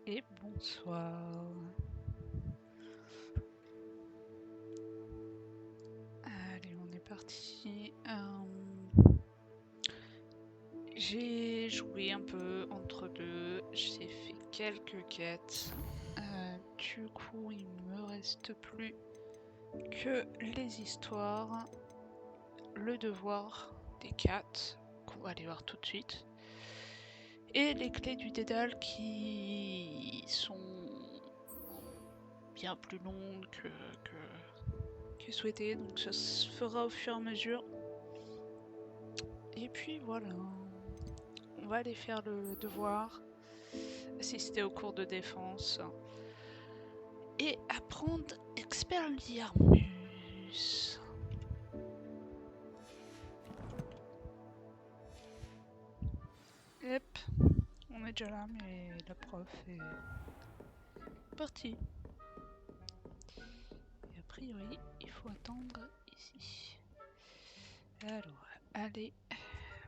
et bonsoir. Allez, on est parti. J'ai joué un peu entre deux, j'ai fait quelques quêtes. Du coup, il me reste plus que les histoires, le devoir des 4, qu'on va aller voir tout de suite, et les clés du dédale qui sont bien plus longues que souhaité, donc ça se fera au fur et à mesure. Et puis voilà, on va aller faire le devoir, assister au cours de défense et apprendre Expelliarmus. Hop, on est déjà là, mais la prof est partie. Et a priori, il faut attendre ici. Alors, allez,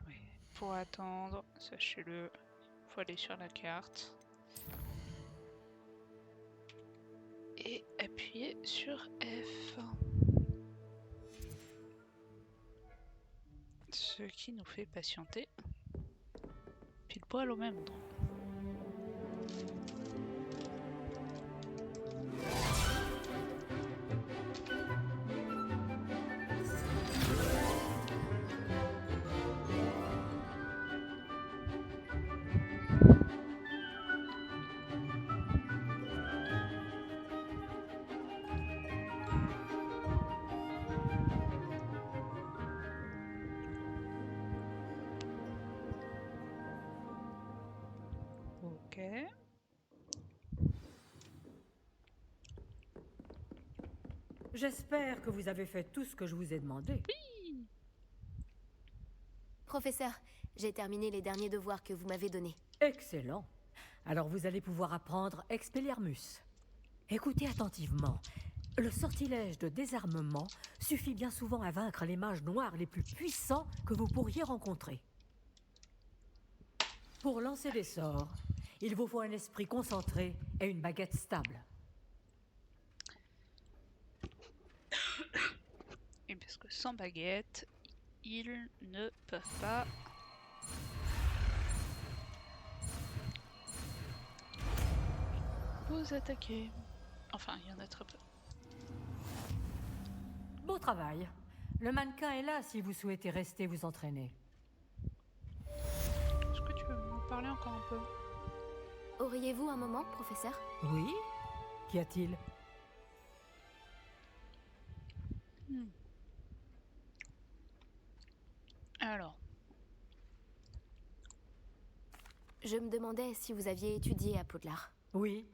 oui, pour attendre, sachez-le, il faut aller sur la carte et appuyer sur F. Ce qui nous fait patienter pile poil au même endroit. Ok. J'espère que vous avez fait tout ce que je vous ai demandé. Oui. Professeur, j'ai terminé les derniers devoirs que vous m'avez donnés. Excellent. Alors vous allez pouvoir apprendre Expelliarmus. Écoutez attentivement. Le sortilège de désarmement suffit bien souvent à vaincre les mages noirs les plus puissants que vous pourriez rencontrer. Pour lancer des sorts, il vous faut un esprit concentré et une baguette stable. Et parce que sans baguette, ils ne peuvent pas vous attaquer. Enfin, il y en a très peu. Beau travail. Le mannequin est là si vous souhaitez rester vous entraîner. Est-ce que tu veux m'en parler encore un peu? Auriez-vous un moment, professeur? Oui? Qu'y a-t-il? Alors, Je me demandais si vous aviez étudié à Poudlard. Oui.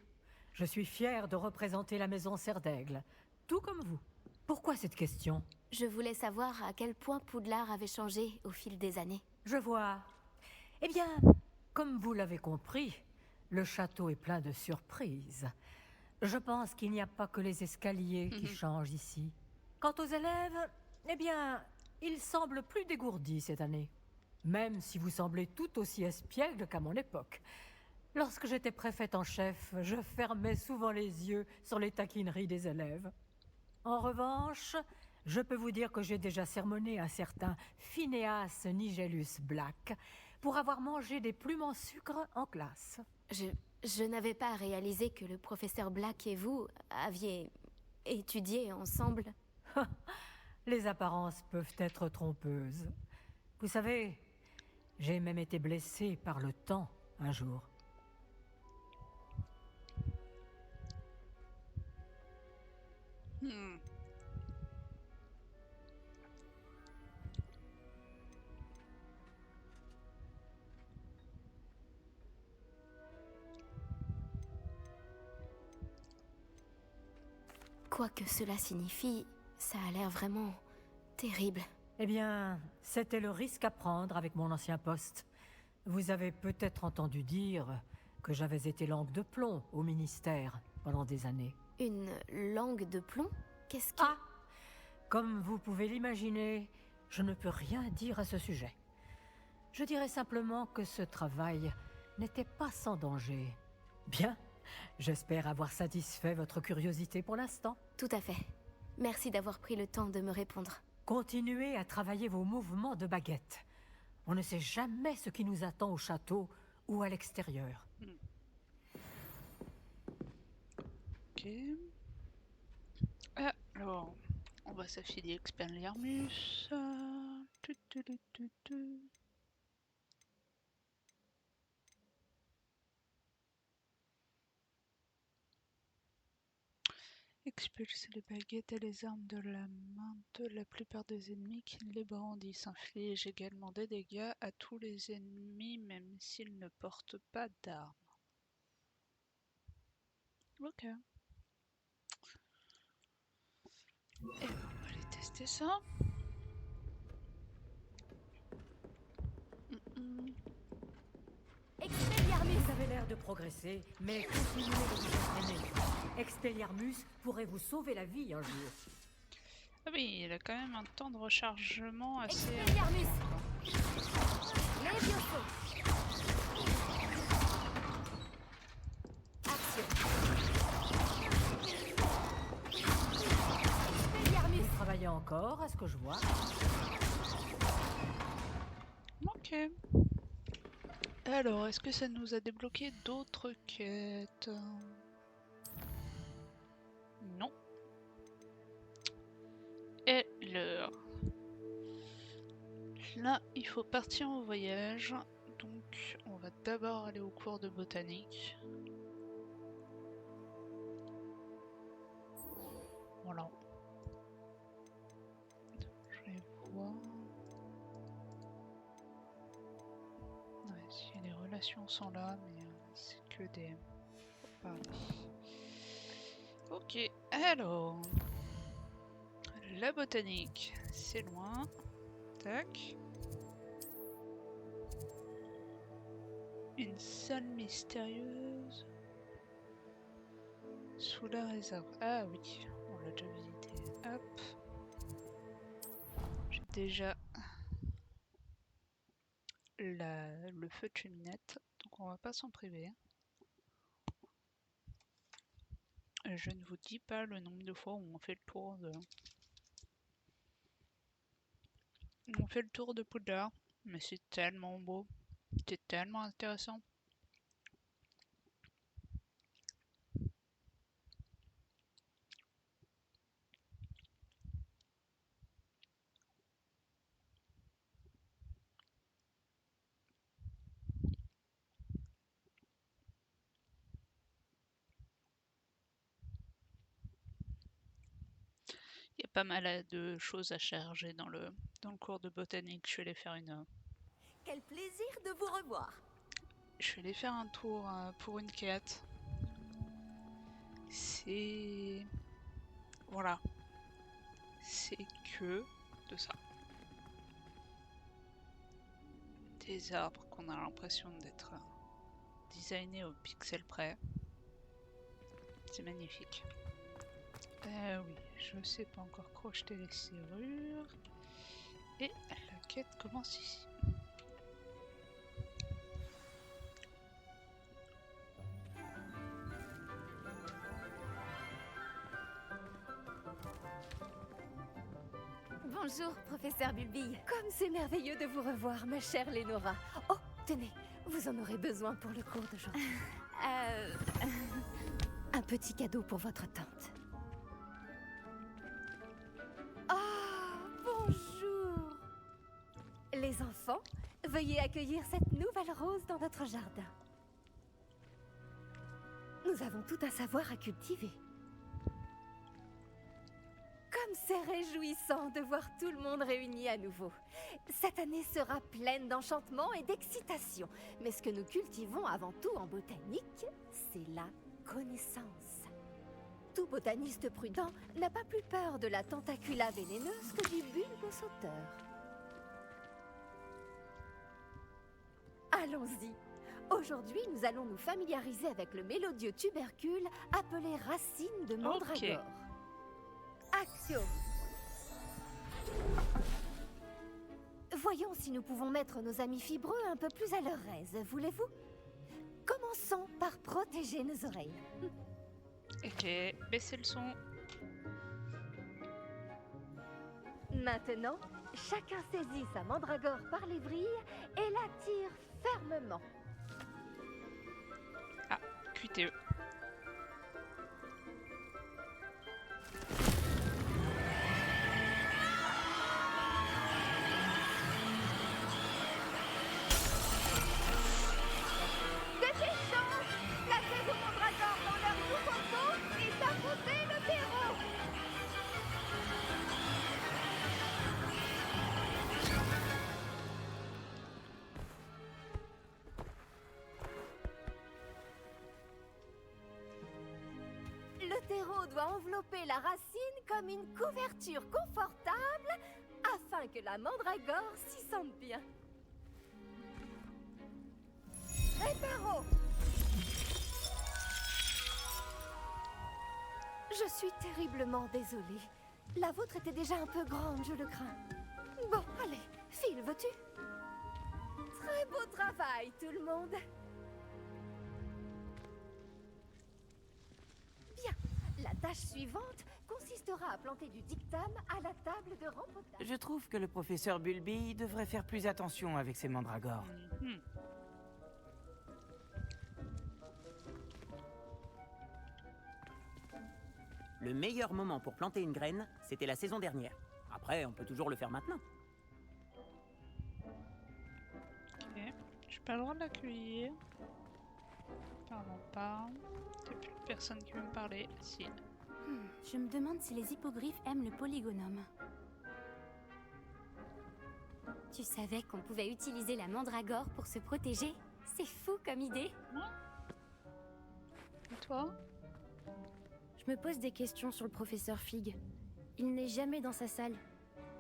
Je suis fier de représenter la maison Serre-d'Aigle, tout comme vous. Pourquoi cette question? Je voulais savoir à quel point Poudlard avait changé au fil des années. Je vois. Eh bien, comme vous l'avez compris, le château est plein de surprises. Je pense qu'il n'y a pas que les escaliers qui changent ici. Quant aux élèves, eh bien, ils semblent plus dégourdis cette année. Même si vous semblez tout aussi espiègle qu'à mon époque. Lorsque j'étais préfète en chef, je fermais souvent les yeux sur les taquineries des élèves. En revanche, je peux vous dire que j'ai déjà sermonné un certain Phineas Nigellus Black pour avoir mangé des plumes en sucre en classe. Je n'avais pas réalisé que le professeur Black et vous aviez étudié ensemble. Les apparences peuvent être trompeuses. Vous savez, j'ai même été blessé par le temps un jour. Quoi que cela signifie, ça a l'air vraiment terrible. Eh bien, c'était le risque à prendre avec mon ancien poste. Vous avez peut-être entendu dire que j'avais été langue de plomb au ministère pendant des années. Une langue de plomb? Qu'est-ce que... Ah! Comme vous pouvez l'imaginer, je ne peux rien dire à ce sujet. Je dirais simplement que ce travail n'était pas sans danger. Bien J'espère avoir satisfait votre curiosité pour l'instant. Tout à fait. Merci d'avoir pris le temps de me répondre. Continuez à travailler vos mouvements de baguette. On ne sait jamais ce qui nous attend au château ou à l'extérieur. Ok. Alors, on va s'affilier Expelliarmus. Expulser les baguettes et les armes de la main de la plupart des ennemis qui les brandissent. Inflige également des dégâts à tous les ennemis, même s'ils ne portent pas d'armes. Ok. Et on va aller tester ça. Expelliarmus! Vous avez l'air de progresser, mais continuez de vous entraîner. Expelliarmus pourrait vous sauver la vie un jour. Ah oui, il a quand même un temps de rechargement assez... Expelliarmus! Levioso! Action! Expelliarmus! Vous travaillez encore, à ce que je vois. Ok. Alors, est-ce que ça nous a débloqué d'autres quêtes? Non. Et l'heure. Là, il faut partir en voyage. Donc, on va d'abord aller au cours de botanique. Voilà. Je vais voir. Ouais, si les relations sont là, mais c'est que des... Faut parler. Ok, alors... La botanique, c'est loin. Tac. Une salle mystérieuse. Sous la réserve. Ah oui, on l'a déjà visité. Hop. J'ai déjà le feu de cheminette, donc on va pas s'en priver. Je ne vous dis pas le nombre de fois où on fait le tour de... On fait le tour de Poudlard, mais c'est tellement beau, c'est tellement intéressant. Il y a pas mal de choses à charger dans le cours de botanique. Je vais aller faire Quel plaisir de vous revoir. je vais aller faire un tour pour une quête. C'est... Voilà. C'est que de ça. Des arbres qu'on a l'impression d'être designés au pixel près. C'est magnifique. Oui, je sais pas encore crocheter les serrures. Et la quête commence ici. Bonjour, professeur Bulbille. Comme c'est merveilleux de vous revoir, ma chère Lénora. Oh, tenez, vous en aurez besoin pour le cours d'aujourd'hui. Un petit cadeau pour votre tante. Ah, bonjour. Les enfants, veuillez accueillir cette nouvelle rose dans notre jardin. Nous avons tout un savoir à cultiver. Comme c'est réjouissant de voir tout le monde réuni à nouveau. Cette année sera pleine d'enchantement et d'excitation. Mais ce que nous cultivons avant tout en botanique, c'est la connaissance. Tout botaniste prudent n'a pas plus peur de la tentacula vénéneuse que du bulbe sauteur. Allons-y. Aujourd'hui, nous allons nous familiariser avec le mélodieux tubercule appelé racine de mandragore. Action! Voyons si nous pouvons mettre nos amis fibreux un peu plus à leur aise, voulez-vous? Commençons par protéger nos oreilles. Ok, baissez le son. Maintenant, chacun saisit sa mandragore par les vrilles et la tire fermement. Ah, QTE. Détestons! Placez vos mandragores dans leur nouveau pot et tapoter le terreau! Le terreau doit envelopper la racine comme une couverture confortable afin que la mandragore s'y sente bien. Réparo! Je suis terriblement désolée. La vôtre était déjà un peu grande, je le crains. Bon, allez, Phil, veux-tu? Très beau travail, tout le monde. Bien, la tâche suivante consistera à planter du dictame à la table de rempotage. Je trouve que le professeur Bulby devrait faire plus attention avec ses mandragores. Mhm. Le meilleur moment pour planter une graine, c'était la saison dernière. Après, on peut toujours le faire maintenant. Ok, j'ai pas le droit de l'accueillir. Pardon pas. Y'a plus personne qui veut me parler. Si. Je me demande si les hippogriffes aiment le polygonome. Tu savais qu'on pouvait utiliser la mandragore pour se protéger? C'est fou comme idée. Et toi? Je me pose des questions sur le professeur Fig. Il n'est jamais dans sa salle.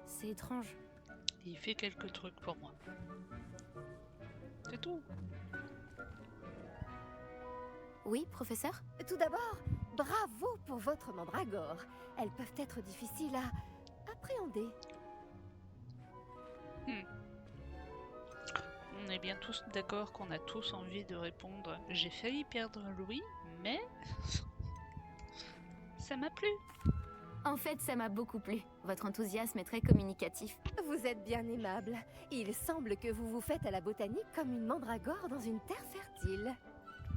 C'est étrange. Il fait quelques trucs pour moi. C'est tout. Oui, professeur? Tout d'abord, bravo pour votre mandragore. Elles peuvent être difficiles à appréhender. On est bien tous d'accord qu'on a tous envie de répondre « J'ai failli perdre Louis, mais... » Ça m'a plu. En fait, ça m'a beaucoup plu. Votre enthousiasme est très communicatif. Vous êtes bien aimable. Il semble que vous vous faites à la botanique comme une mandragore dans une terre fertile.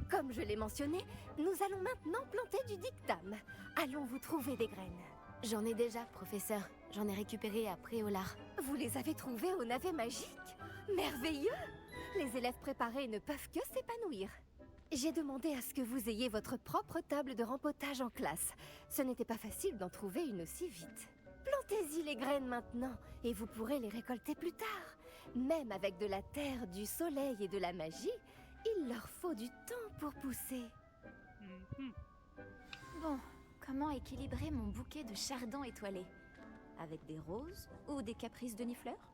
Comme je l'ai mentionné, nous allons maintenant planter du dictame. Allons vous trouver des graines. J'en ai déjà, professeur. J'en ai récupéré à Préolard. Vous les avez trouvées au navet magique? Merveilleux! Les élèves préparés ne peuvent que s'épanouir. J'ai demandé à ce que vous ayez votre propre table de rempotage en classe. Ce n'était pas facile d'en trouver une aussi vite. Plantez-y les graines maintenant, et vous pourrez les récolter plus tard. Même avec de la terre, du soleil et de la magie, il leur faut du temps pour pousser. Mhm. Bon, comment équilibrer mon bouquet de chardons étoilés? Avec des roses ou des caprices de nifleurs?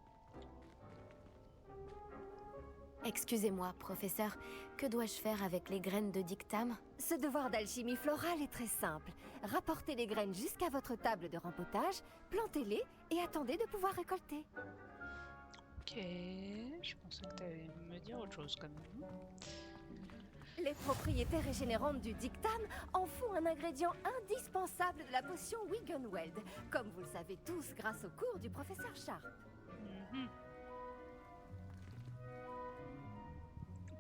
Excusez-moi, professeur, que dois-je faire avec les graines de dictame? Ce devoir d'alchimie florale est très simple. Rapportez les graines jusqu'à votre table de rempotage, plantez-les et attendez de pouvoir récolter. Ok, je pensais que t'allais me dire autre chose quand même. Les propriétés régénérantes du dictame en font un ingrédient indispensable de la potion Wiggenweld, comme vous le savez tous grâce au cours du professeur Sharp. Mhm.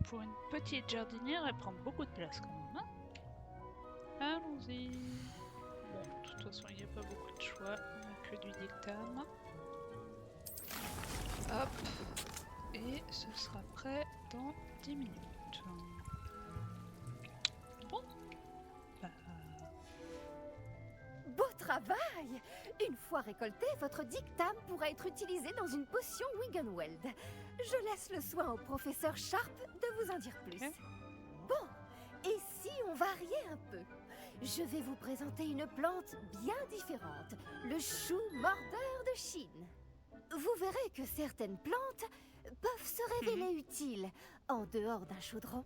Pour une petite jardinière, elle prend beaucoup de place quand même. Hein. Allons-y. Bon, de toute façon, il n'y a pas beaucoup de choix. On n'a que du dictame. Hop. Et ce sera prêt dans 10 minutes. Bon. Bah, Beau travail! Une fois récolté, votre dictame pourra être utilisé dans une potion Wiggenweld. Je laisse le soin au professeur Sharp de vous en dire plus. Ok. Bon, et si on variait un peu? Je vais vous présenter une plante bien différente, le chou mordeur de Chine. Vous verrez que certaines plantes peuvent se révéler utiles en dehors d'un chaudron.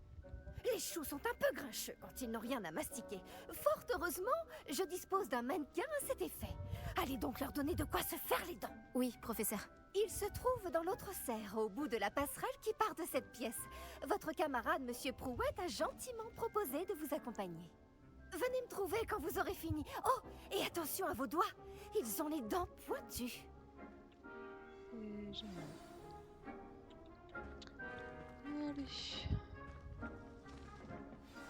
Les choux sont un peu grincheux quand ils n'ont rien à mastiquer. Fort heureusement, je dispose d'un mannequin à cet effet. Allez donc leur donner de quoi se faire les dents. Oui, professeur. Il se trouve dans l'autre serre, au bout de la passerelle qui part de cette pièce. Votre camarade, Monsieur Prouette, a gentiment proposé de vous accompagner. Venez me trouver quand vous aurez fini. Oh, et attention à vos doigts. Ils ont les dents pointues. C'est génial. Allez.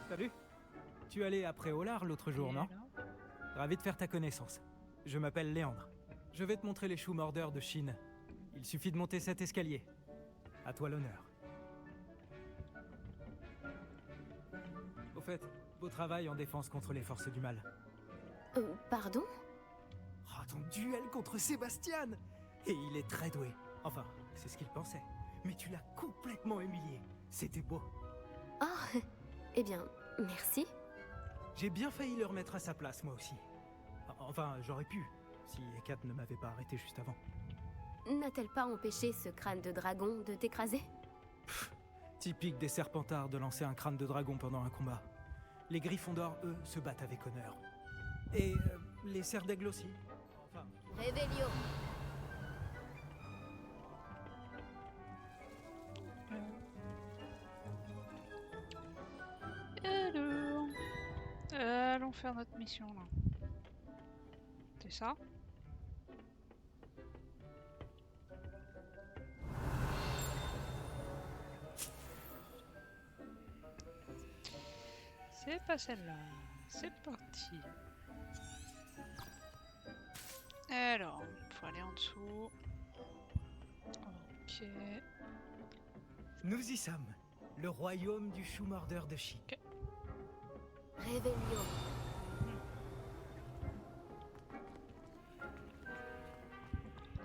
Salut. Tu allais après Olar l'autre jour, Et non? alors Ravi de faire ta connaissance. Je m'appelle Léandre. Je vais te montrer les choux mordeurs de Chine. Il suffit de monter cet escalier. À toi l'honneur. Au fait, beau travail en défense contre les forces du mal. Pardon? Oh, ton duel contre Sébastien! Et il est très doué. Enfin, c'est ce qu'il pensait. Mais tu l'as complètement humilié. C'était beau. Oh, eh bien, merci. J'ai bien failli le remettre à sa place, moi aussi. Enfin, j'aurais pu, si Hécate ne m'avait pas arrêté juste avant. N'a-t-elle pas empêché ce crâne de dragon de t'écraser? Typique des Serpentards de lancer un crâne de dragon pendant un combat. Les Griffons d'Or, eux, se battent avec honneur. Et les Serres d'Aigle aussi. Enfin, Réveillon. Alors, allons faire notre mission là. C'est ça? C'est pas celle-là. C'est parti. Alors, il faut aller en dessous. Ok. nous y sommes. Le royaume du chou mordeur de Chine. Réveillon.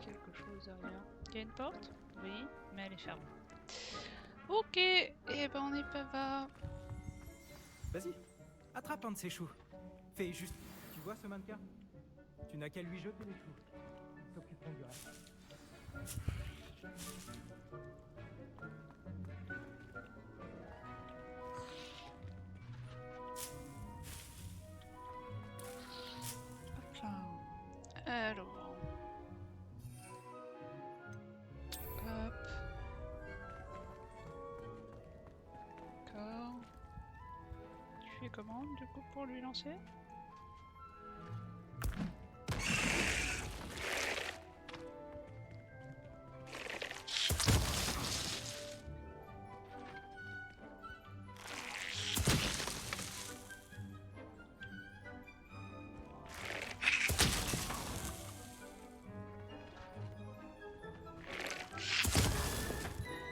Quelque chose derrière. Il y a une porte? Oui, mais elle est fermée. Ok, et ben on est pas va. Vas-y, attrape un de ces choux. Fais juste... Tu vois ce mannequin? Tu n'as qu'à lui jeter les choux. Ils s'occuperont du reste. Hop là. Alors. Hop. D'accord. Tu fais comment du coup pour lui lancer?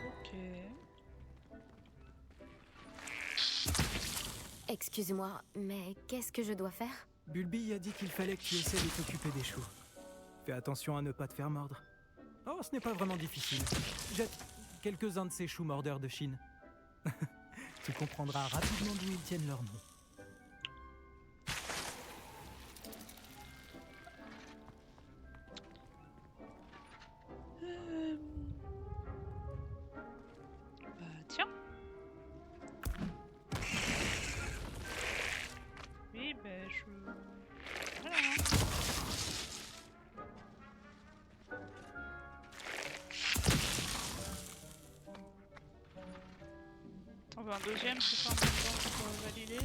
Ok. Excuse-moi, mais qu'est-ce que je dois faire? Bulby a dit qu'il fallait que tu essaies de t'occuper des choux. Fais attention à ne pas te faire mordre. Oh, ce n'est pas vraiment difficile. Jette quelques-uns de ces choux mordeurs de Chine. Tu comprendras rapidement d'où ils tiennent leur nom. Tiens. Oui, ben je... Voilà. On va un deuxième, c'est pas en même temps pour valider.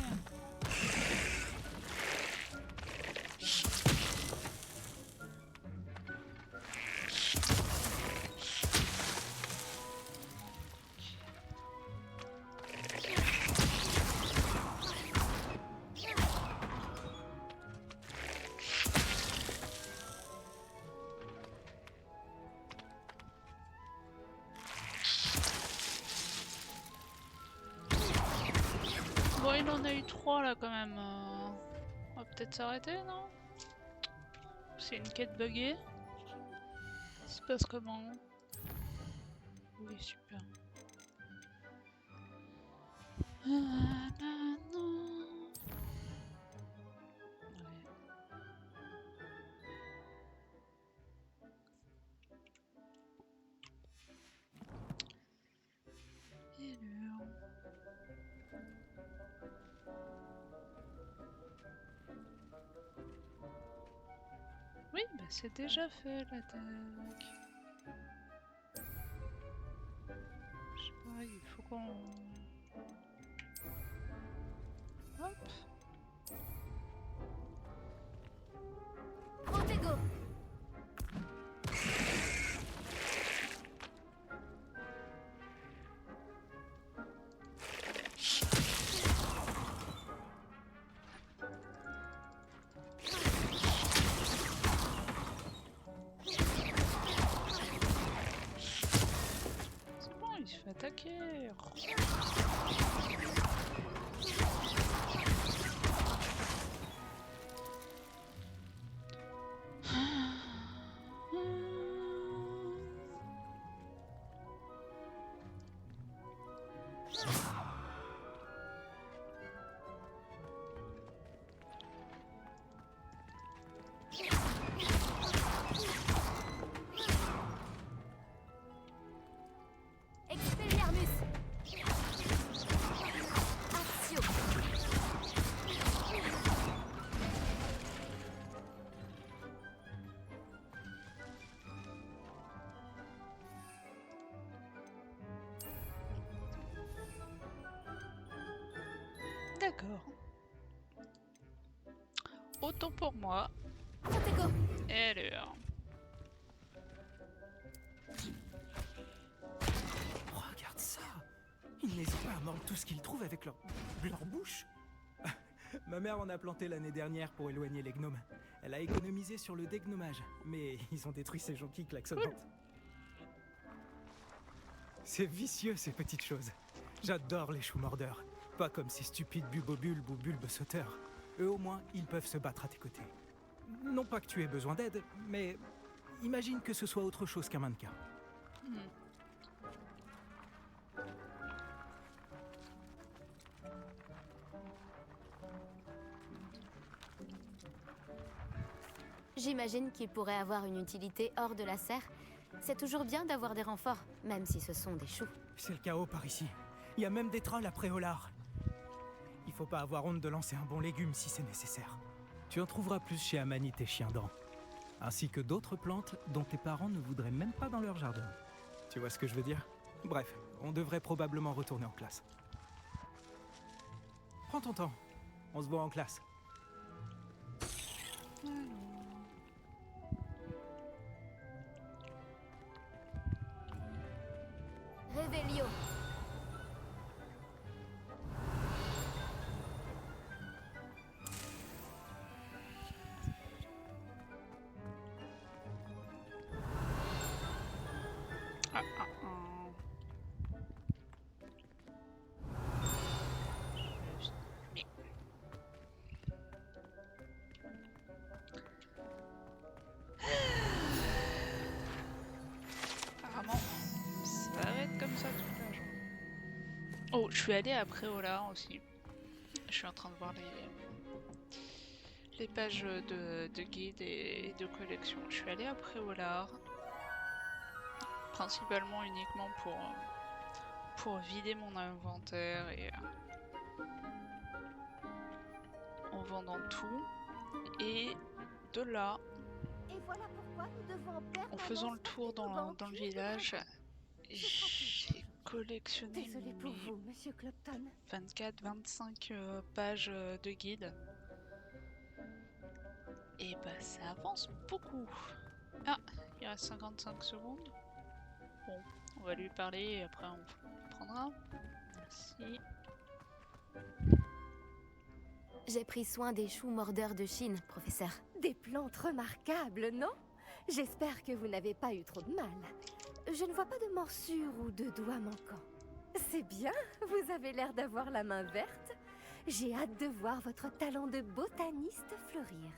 Bon, il en a eu 3 là quand même. On va peut-être s'arrêter, non? C'est une quête buggée. Ça se passe comment? Oui, super. Non. Ouais. Et alors? Oui, bah c'est déjà fait l'attaque. Hop. Protego. C'est bon, il se fait attaquer. Expelliarmus. Accio. D'accord. Autant pour moi. Protego. Et alors. Regarde ça. Ils n'hésitent pas à mordre tout ce qu'ils trouvent avec leur bouche. Ma mère en a planté l'année dernière pour éloigner les gnomes. Elle a économisé sur le dégnomage, mais ils ont détruit ces jonquilles klaxonnantes. C'est vicieux ces petites choses. J'adore les choux mordeurs. Pas comme ces stupides bubobulbes ou bulbes sauteurs. Eux au moins, ils peuvent se battre à tes côtés. Non pas que tu aies besoin d'aide, mais imagine que ce soit autre chose qu'un mannequin. J'imagine qu'il pourrait avoir une utilité hors de la serre. C'est toujours bien d'avoir des renforts, même si ce sont des choux. C'est le chaos par ici. Il y a même des trolls à Préolard. Il faut pas avoir honte de lancer un bon légume si c'est nécessaire. Tu en trouveras plus chez Amanite et Chiendent, ainsi que d'autres plantes dont tes parents ne voudraient même pas dans leur jardin. Tu vois ce que je veux dire? Bref, on devrait probablement retourner en classe. Prends ton temps. On se voit en classe. Revelio. Ah, ah, ah. Mais- Apparemment, ça va être comme ça toute la journée. Oh, je suis allée à Préolard aussi. Je suis en train de voir les pages de guide et de collection. Je suis allée à Préolard, principalement uniquement pour vider mon inventaire et en vendant tout. Et de là, Et voilà pourquoi nous devons en en faisant le tour dans le village, j'ai collectionné Désolée pour mes vous, Monsieur Clopton. 24-25 pages de guide. Et bah ça avance beaucoup. Ah, il reste 55 secondes. Bon, on va lui parler et après on prendra. Merci. J'ai pris soin des choux mordeurs de Chine, professeur. Des plantes remarquables, non? J'espère que vous n'avez pas eu trop de mal. Je ne vois pas de morsures ou de doigts manquants. C'est bien, vous avez l'air d'avoir la main verte. J'ai hâte de voir votre talent de botaniste fleurir.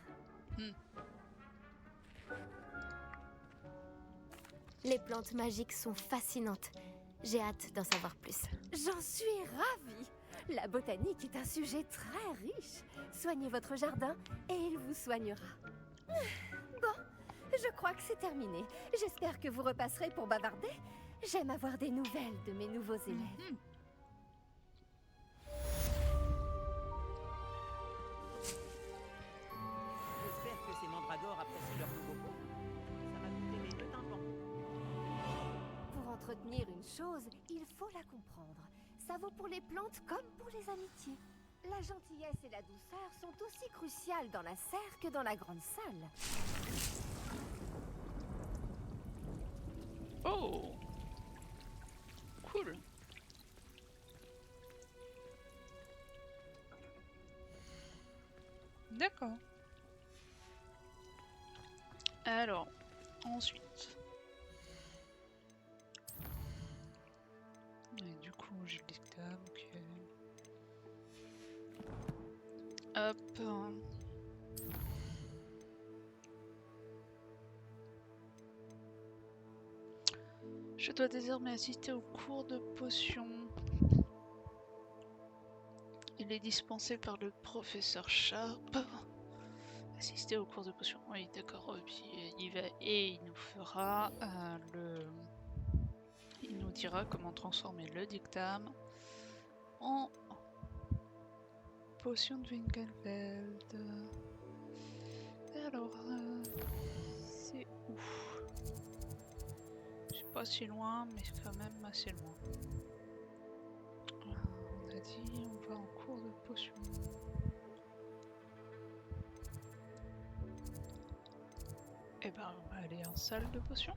Les plantes magiques sont fascinantes. J'ai hâte d'en savoir plus. J'en suis ravie. La botanique est un sujet très riche. Soignez votre jardin et il vous soignera. Bon, je crois que c'est terminé. J'espère que vous repasserez pour bavarder. J'aime avoir des nouvelles de mes nouveaux élèves. J'espère que ces mandragores apprécient leur nouveau pot. Ça m'a coûté mes 2 tympans. Pour entretenir une chose, il faut la comprendre. Ça vaut pour les plantes comme pour les amitiés. La gentillesse et la douceur sont aussi cruciales dans la serre que dans la grande salle. Oh, cool. D'accord. Alors, ensuite. Et du coup, j'ai le dictame, ok. Hop. Je dois désormais assister au cours de potions. Il est dispensé par le professeur Sharp. Assister au cours de potions. Oui, d'accord. Puis il va et il nous fera il nous dira comment transformer le dictame en potion de Winkelfeld. Alors, c'est où? C'est pas si loin, mais c'est quand même assez loin. On a dit on va en cours de potion. Et ben on va aller en salle de potion.